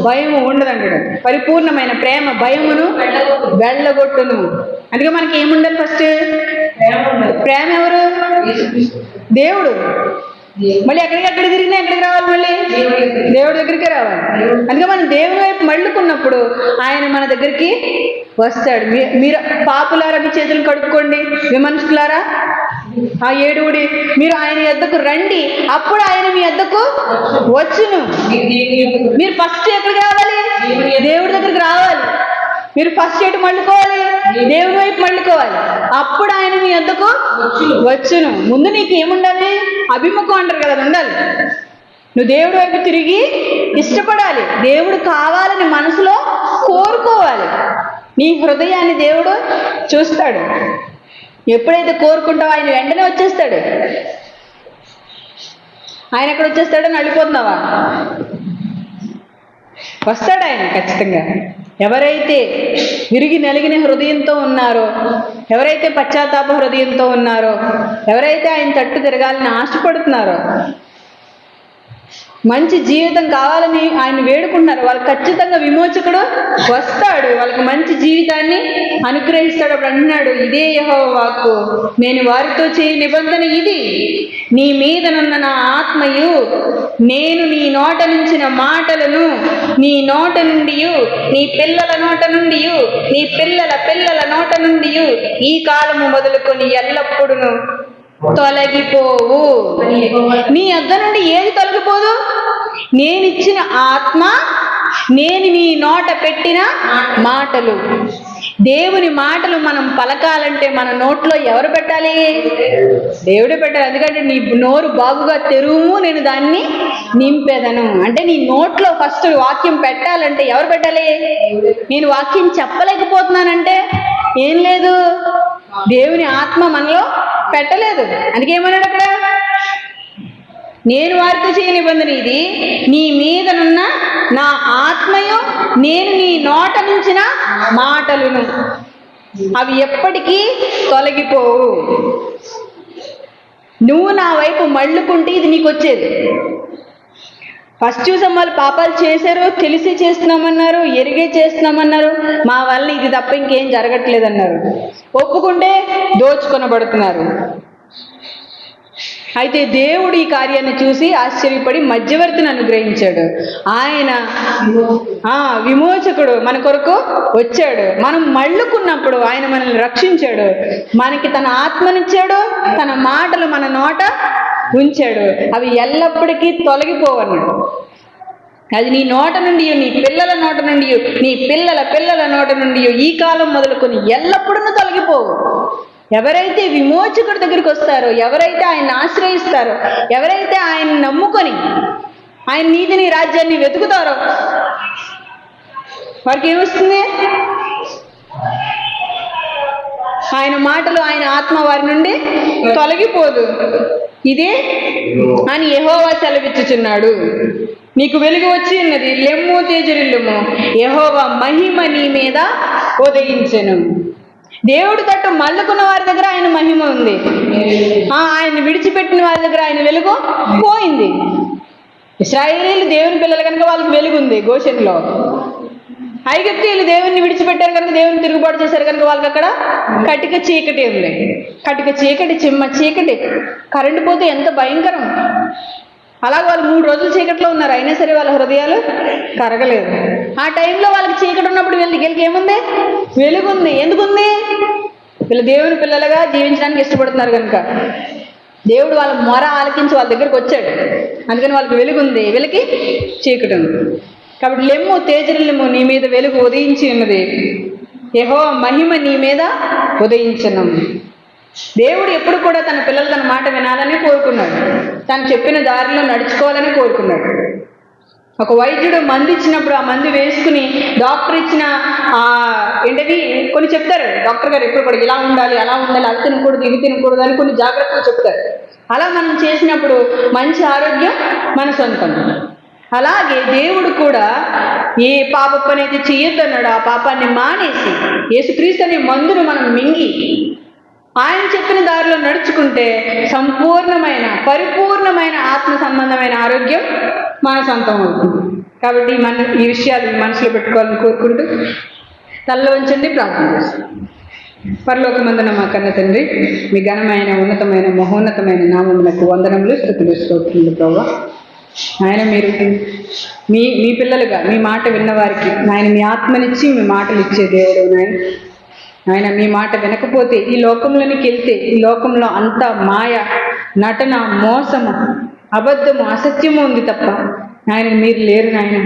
భయము ఉండదు అంటాడు. పరిపూర్ణమైన ప్రేమ భయమును వెళ్ళగొట్టును. అందుకే మనకి ఏముండాలి? ఫస్ట్ ప్రేమ ఎవరు? దేవుడు. మళ్ళీ ఎక్కడికి తిరిగినా ఎక్కడికి రావాలి? మళ్ళీ దేవుడి దగ్గరికి రావాలి. అందుకే మనం దేవుని వైపు మళ్ళుకున్నప్పుడు ఆయన మన దగ్గరికి వస్తాడు. మీరు పాపులారా మీ చేతులు కడుక్కోండి, విమర్శకులారా ఆ ఏడుగుడి మీరు ఆయన యొద్దకు రండి, అప్పుడు ఆయన మీ యొద్దకు వచ్చును. మీరు ఫస్ట్ ఎక్కడికి రావాలి? దేవుడి దగ్గరికి రావాలి. మీరు ఫస్ట్ ఎటు మళ్ళుకోవాలి? దేవుని వైపు మళ్ళుకోవాలి. అప్పుడు ఆయన మీ యొద్దకు వచ్చును. ముందు నీకు ఏముండాలి? అభిముఖం అంటారు కదా, ఉండాలి. నువ్వు దేవుడి వైపు తిరిగి ఇష్టపడాలి. దేవుడు కావాలని మనసులో కోరుకోవాలి. నీ హృదయాన్ని దేవుడు చూస్తాడు. ఎప్పుడైతే కోరుకుంటావో ఆయన వెంటనే వచ్చేస్తాడు. ఆయన ఎక్కడ వచ్చేస్తాడని అడిగిపోతున్నావా? వస్తాడు ఆయన ఖచ్చితంగా. ఎవరైతే విరిగి నలిగిన హృదయంతో ఉన్నారో, ఎవరైతే పశ్చాత్తాప హృదయంతో ఉన్నారో, ఎవరైతే ఆయన తట్టు తిరగాలని ఆశపడుతున్నారో, మంచి జీవితం కావాలని ఆయన వేడుకుంటున్నారు, వాళ్ళకి ఖచ్చితంగా విమోచకుడు వస్తాడు. వాళ్ళకి మంచి జీవితాన్ని అనుగ్రహిస్తాడు. అప్పుడు అంటున్నాడు, ఇదే యెహోవా వాక్కు, నేను వారితో చేయ నిబంధన ఇది, నీ మీదనున్న నా ఆత్మయు, నేను నీ నోట నుంచిన మాటలను నీ నోట నుండి, నీ పిల్లల నోట నుండి, నీ పిల్లల పిల్లల నోట నుండి ఈ కాలము మొదలుకొని ఎల్లప్పుడూ తొలగిపోవు. నీ యొద్ద నుండి ఏది తొలగిపోదు? నేనిచ్చిన ఆత్మ, నేను నీ నోట పెట్టిన మాటలు. దేవుని మాటలు మనం పలకాలంటే మన నోట్లో ఎవరు పెట్టాలి? దేవుడే పెట్టాలి. ఎందుకంటే నీ నోరు బాగుగా తెరువు, నేను దాన్ని నింపేదను. అంటే నీ నోట్లో ఫస్ట్ వాక్యం పెట్టాలంటే ఎవరు పెట్టాలి? నేను వాక్యం చెప్పలేకపోతున్నానంటే ఏం లేదు, దేవుని ఆత్మ మనలో పెట్టలేదు. అందుకేమన్నాడు అక్కడ? నేను వారితో చేయ నిబంధన ఇది, నీ మీదనున్న నా ఆత్మయు, నేను నీ నోట నుంచిన మాటలును, అవి ఎప్పటికీ తొలగిపోవు. నువ్వు నా వైపు మళ్ళుకుంటే ఇది నీకు వచ్చేది. ఫస్ట్ చూసాం, వాళ్ళు పాపాలు చేశారు, తెలిసి చేస్తున్నామన్నారు, ఎరిగే చేస్తున్నామన్నారు, మా వల్ల ఇది తప్ప ఇంకేం జరగట్లేదన్నారు. ఒప్పుకుంటే దోచుకొనబడుతున్నారు. అయితే దేవుడు ఈ కార్యాన్ని చూసి ఆశ్చర్యపడి మధ్యవర్తిని అనుగ్రహించాడు. ఆయన విమోచకుడు మన కొరకు వచ్చాడు. మనం మళ్ళుకున్నప్పుడు ఆయన మనల్ని రక్షించాడు. మనకి తన ఆత్మనిచ్చాడు, తన మాటలు మన నోట ఉంచాడు. అవి ఎల్లప్పటికీ తొలగిపోవన్నాడు. అది నీ నోట నుండి, నీ పిల్లల నోట నుండి, నీ పిల్లల పిల్లల నోట నుండి ఈ కాలం మొదలుకొని ఎల్లప్పుడూ తొలగిపోవు. ఎవరైతే విమోచకుడి దగ్గరికి వస్తారో, ఎవరైతే ఆయన ఆశ్రయిస్తారో, ఎవరైతే ఆయన నమ్ముకొని ఆయన నీతిని రాజ్యాన్ని వెతుకుతారో, వారికి ఏమొస్తుంది? ఆయన మాటలు, ఆయన ఆత్మ వారి నుండి తొలగిపోదు. ఇదే అని యెహోవా సెలవిచ్చుచున్నాడు. నీకు వెలుగు వచ్చి ఉన్నది, లెమ్ము తేజరిల్లుము, యెహోవా మహిమ నీ మీద ఉదయించెను. దేవుడి తట్టు మళ్ళుకున్న వారి దగ్గర ఆయన మహిమ ఉంది. ఆయన విడిచిపెట్టిన వారి దగ్గర ఆయన వెలుగు పోయింది. ఇశ్రాయేలీయులు దేవుని పిల్లలు కనుక వాళ్ళకి వెలుగు ఉంది గోషెన్లో. ఐగుప్తీయులు దేవుణ్ణి విడిచిపెట్టారు కనుక, దేవుని తిరుగుబాటు చేశారు కనుక వాళ్ళకి అక్కడ కటిక చీకటి ఉంది. కటిక చీకటి, చిమ్మ చీకటి. కరెంటు పోతే ఎంత భయంకరం. అలాగే వాళ్ళు 3 రోజులు చీకట్లో ఉన్నారు, అయినా సరే వాళ్ళ హృదయాలు కరగలేదు. ఆ టైంలో వాళ్ళకి చీకటి ఉన్నప్పుడు వీళ్ళకి ఏముంది? వెలుగుంది. ఎందుకుంది? వీళ్ళు దేవుని పిల్లలుగా జీవించడానికి ఇష్టపడుతున్నారు కనుక దేవుడు వాళ్ళ మొర ఆలకించి వాళ్ళ దగ్గరికి వచ్చాడు. అందుకని వాళ్ళకి వెలుగుంది, వీళ్ళకి చీకటి ఉంది. కాబట్టి లెమ్ము తేజరిల్లుము, నీ మీద వెలుగు ఉదయించి ఉన్నది, యెహోవా మహిమ నీ మీద ఉదయించను. దేవుడు ఎప్పుడు కూడా తన పిల్లలు తన మాట వినాలని కోరుకున్నాడు. తను చెప్పిన దారిలో నడుచుకోవాలని కోరుకున్నాడు. ఒక వైద్యుడు మందు ఇచ్చినప్పుడు ఆ మందు వేసుకుని డాక్టర్ ఇచ్చిన ఏంటవి కొన్ని చెప్తారు. డాక్టర్ గారు ఎప్పుడు కూడా ఇలా ఉండాలి, అలా ఉండాలి, అది తినకూడదు, ఇది తినకూడదు అని కొన్ని జాగ్రత్తలు చెప్తారు. అలా మనం చేసినప్పుడు మంచి ఆరోగ్యం మన సొంతం. అలాగే దేవుడు కూడా ఏ పాప పని అయితే చెయ్యొద్దన్నాడో ఆ పాపాన్ని మానేసి యేసుక్రీస్తు అనే మందును మనం మింగి ఆయన చెప్పిన దారిలో నడుచుకుంటే సంపూర్ణమైన, పరిపూర్ణమైన ఆత్మ సంబంధమైన ఆరోగ్యం మన సొంతం అవుతుంది. కాబట్టి ఈ విషయాలు మనసులో పెట్టుకోవాలని కోరుకుంటూ తలలో ఉంచండి, ప్రార్థన చేస్తాం. పరలోకమందున మా కన్న తండ్రి, మీ ఘనమైన ఉన్నతమైన మహోన్నతమైన నామమునకు వందనములు, స్తుతులు, స్తోత్రములు ప్రభువా. ఆయన మీరు మీ పిల్లలుగా మీ మాట విన్నవారికి ఆయన మీ ఆత్మనిచ్చి మీ మాటలు ఇచ్చే దేవుడు. ఆయన మీ మాట వినకపోతే ఈ లోకంలోనికి వెళ్తే ఈ లోకంలో అంత మాయ, నటన, మోసము, అబద్ధము, అసత్యము ఉంది తప్ప ఆయన మీరు లేరు. నాయన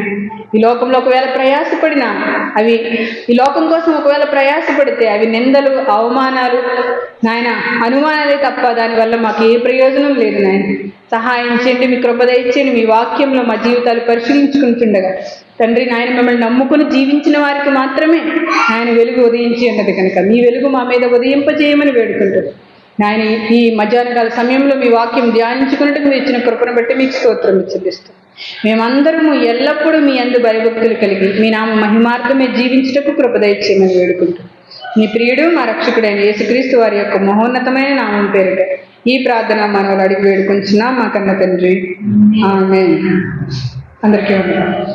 ఈ లోకంలో ఒకవేళ ప్రయాసపడినా అవి ఈ లోకం కోసం ఒకవేళ ప్రయాసపడితే అవి నిందలు, అవమానాలు, నాయన అనుమానాలే తప్ప దానివల్ల మాకు ఏ ప్రయోజనం లేదు. నాయన సహాయం చేయండి, మీ కృప దయచేయండి. మీ వాక్యంలో మా జీవితాలు పరిశీలించుకుంటుండగా తండ్రి నాయన మిమ్మల్ని నమ్ముకుని జీవించిన వారికి మాత్రమే ఆయన వెలుగు ఉదయించి ఉన్నది కనుక మీ వెలుగు మా మీద ఉదయింపజేయమని వేడుకుంటారు. నాయన ఈ మధ్యాహ్నకాల సమయంలో మీ వాక్యం ధ్యానించుకున్నట్టు మీరు ఇచ్చిన కృపను బట్టి మీకు స్తోత్రం చెల్లిస్తాం. మేమందరము ఎల్లప్పుడూ మీ అందు భయభక్తులు కలిగి మీ నామ మహిమార్థమే జీవించుటకు కృప దయచేయమని వేడుకుంటాం. మీ ప్రియుడు మా రక్షకుడైన యేసుక్రీస్తు వారి యొక్క మహోన్నతమైన నామం పేరిట ఈ ప్రార్థన మనవలు అడిగి వేడుకుంటున్నాం మా కన్న తండ్రి. ఆమేన్. అందరికీ వందనాలు.